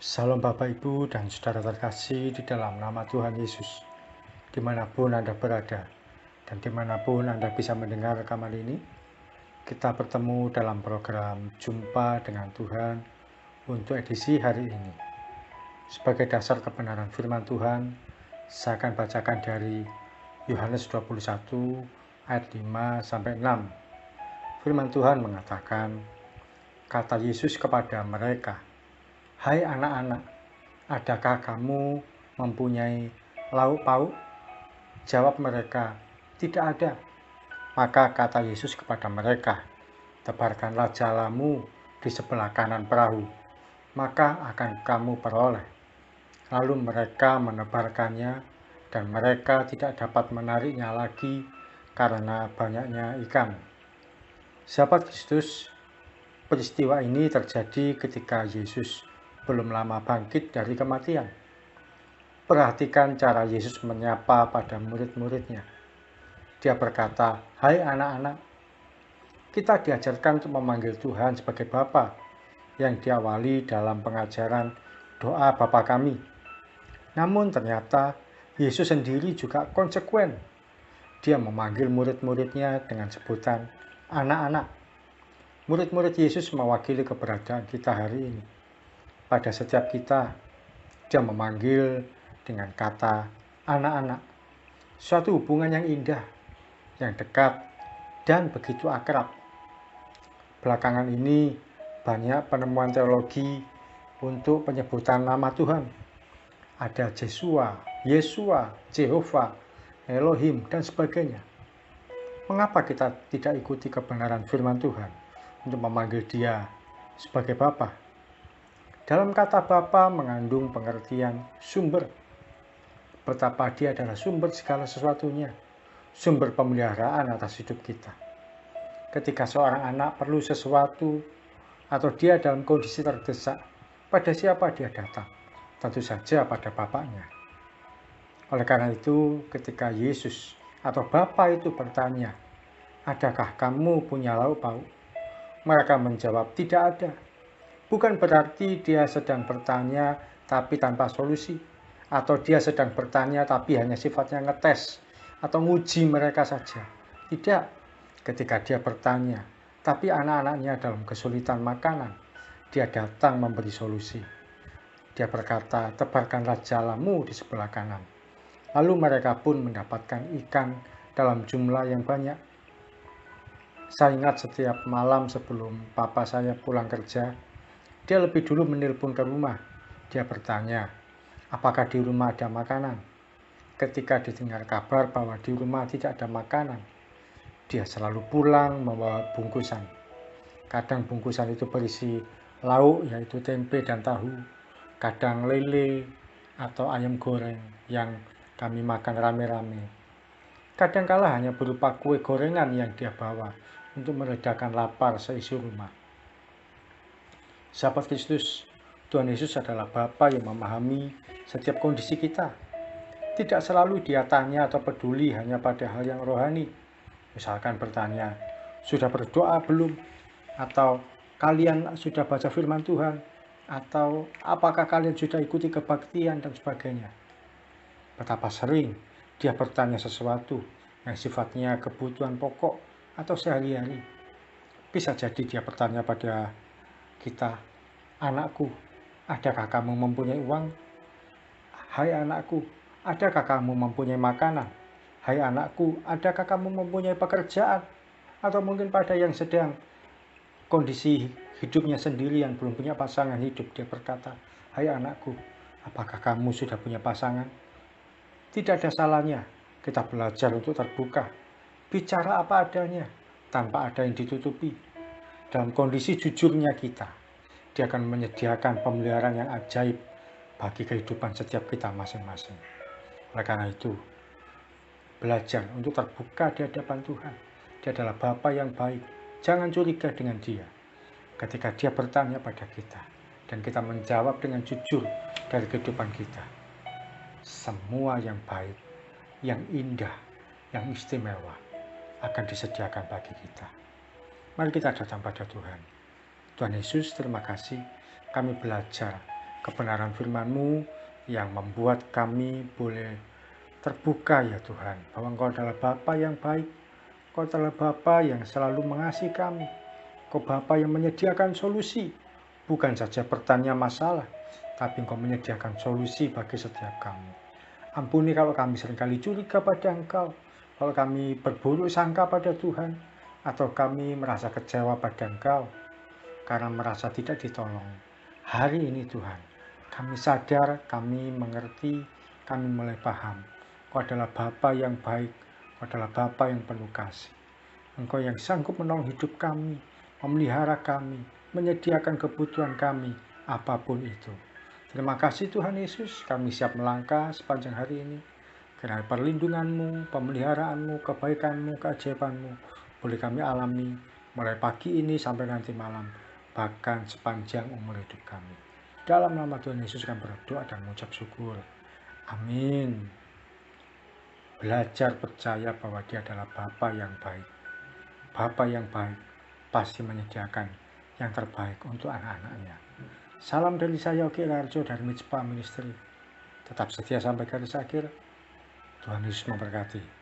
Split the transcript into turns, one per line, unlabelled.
Salam Bapak Ibu dan Saudara terkasih di dalam nama Tuhan Yesus. Dimanapun Anda berada dan dimanapun Anda bisa mendengar rekaman ini, kita bertemu dalam program Jumpa dengan Tuhan untuk edisi hari ini. Sebagai dasar kebenaran firman Tuhan, saya akan bacakan dari Yohanes 21 ayat 5 sampai 6. Firman Tuhan mengatakan, kata Yesus kepada mereka, "Hai anak-anak, adakah kamu mempunyai lauk pauk?" Jawab mereka, "Tidak ada." Maka kata Yesus kepada mereka, "Tebarkanlah jalamu di sebelah kanan perahu, maka akan kamu peroleh." Lalu mereka menebarkannya, dan mereka tidak dapat menariknya lagi karena banyaknya ikan. Sahabat Kristus, peristiwa ini terjadi ketika Yesus belum lama bangkit dari kematian. Perhatikan cara Yesus menyapa pada murid-muridnya. Dia berkata, "Hai anak-anak." Kita diajarkan untuk memanggil Tuhan sebagai Bapa, yang diawali dalam pengajaran doa Bapa kami. Namun ternyata Yesus sendiri juga konsekuen. Dia memanggil murid-muridnya dengan sebutan anak-anak. Murid-murid Yesus mewakili keberadaan kita hari ini. Pada setiap kita, dia memanggil dengan kata anak-anak. Suatu hubungan yang indah, yang dekat, dan begitu akrab. Belakangan ini banyak penemuan teologi untuk penyebutan nama Tuhan. Ada Yesua, Jehovah, Elohim, dan sebagainya. Mengapa kita tidak ikuti kebenaran firman Tuhan untuk memanggil Dia sebagai Bapa? Dalam kata Bapa mengandung pengertian sumber. Betapa Dia adalah sumber segala sesuatunya, sumber pemeliharaan atas hidup kita. Ketika seorang anak perlu sesuatu atau dia dalam kondisi terdesak, pada siapa dia datang? Tentu saja pada Bapaknya. Oleh karena itu, ketika Yesus atau Bapa itu bertanya, "Adakah kamu punya lauk pauk?" Mereka menjawab, "Tidak ada." Bukan berarti dia sedang bertanya tapi tanpa solusi, atau dia sedang bertanya tapi hanya sifatnya ngetes atau nguji mereka saja. Tidak. Ketika dia bertanya, tapi anak-anaknya dalam kesulitan makanan, dia datang memberi solusi. Dia berkata, "Tebarkanlah jalamu di sebelah kanan." Lalu mereka pun mendapatkan ikan dalam jumlah yang banyak. Saya ingat setiap malam sebelum papa saya pulang kerja, dia lebih dulu menelpon ke rumah. Dia bertanya, apakah di rumah ada makanan. Ketika didengar kabar bahwa di rumah tidak ada makanan, dia selalu pulang membawa bungkusan. Kadang bungkusan itu berisi lauk, yaitu tempe dan tahu. Kadang lele atau ayam goreng yang kami makan rame-rame. Kadangkala hanya berupa kue gorengan yang dia bawa untuk meredakan lapar seisi rumah. Sahabat Kristus, Tuhan Yesus adalah Bapa yang memahami setiap kondisi kita. Tidak selalu dia tanya atau peduli hanya pada hal yang rohani. Misalkan bertanya, "Sudah berdoa belum?" Atau "Kalian sudah baca firman Tuhan?" Atau "Apakah kalian sudah ikuti kebaktian?" dan sebagainya. Betapa sering dia bertanya sesuatu yang sifatnya kebutuhan pokok atau sehari-hari. Bisa jadi dia bertanya pada kita, "Anakku, adakah kamu mempunyai uang? Hai anakku, adakah kamu mempunyai makanan? Hai anakku, adakah kamu mempunyai pekerjaan?" Atau mungkin pada yang sedang kondisi hidupnya sendiri yang belum punya pasangan hidup, dia berkata, "Hai anakku, apakah kamu sudah punya pasangan?" Tidak ada salahnya kita belajar untuk terbuka, bicara apa adanya, tanpa ada yang ditutupi. Dalam kondisi jujurnya kita, dia akan menyediakan pemeliharaan yang ajaib bagi kehidupan setiap kita masing-masing. Oleh karena itu, belajar untuk terbuka di hadapan Tuhan. Dia adalah Bapa yang baik. Jangan curiga dengan dia. Ketika dia bertanya pada kita, dan kita menjawab dengan jujur dari kehidupan kita, semua yang baik, yang indah, yang istimewa akan disediakan bagi kita. Mari kita datang pada Tuhan. Tuhan Yesus, terima kasih kami belajar kebenaran firman-Mu yang membuat kami boleh terbuka ya Tuhan, bahwa Engkau adalah Bapa yang baik, Engkau adalah Bapa yang selalu mengasihi kami, Engkau Bapa yang menyediakan solusi, bukan saja bertanya masalah, tapi Engkau menyediakan solusi bagi setiap kami. Ampuni kalau kami seringkali curiga pada Engkau, kalau kami berburuk sangka pada Tuhan, atau kami merasa kecewa pada Engkau, karena merasa tidak ditolong. Hari ini Tuhan, kami sadar, kami mengerti, kami mulai paham. Engkau adalah Bapa yang baik, Engkau adalah Bapa yang penuh kasih. Engkau yang sanggup menolong hidup kami, memelihara kami, menyediakan kebutuhan kami, apapun itu. Terima kasih Tuhan Yesus, kami siap melangkah sepanjang hari ini. Karena perlindungan-Mu, pemeliharaanmu, kebaikan-Mu, keajaiban-Mu boleh kami alami mulai pagi ini sampai nanti malam, bahkan sepanjang umur hidup kami. Dalam nama Tuhan Yesus kami berdoa dan mengucap syukur. Amin. Belajar percaya bahwa Dia adalah Bapa yang baik. Bapa yang baik pasti menyediakan yang terbaik untuk anak-anaknya. Salam dari saya, Oki Larjo dari Mitspa Ministry. Tetap setia sampai garis akhir. Tuhan Yesus memberkati.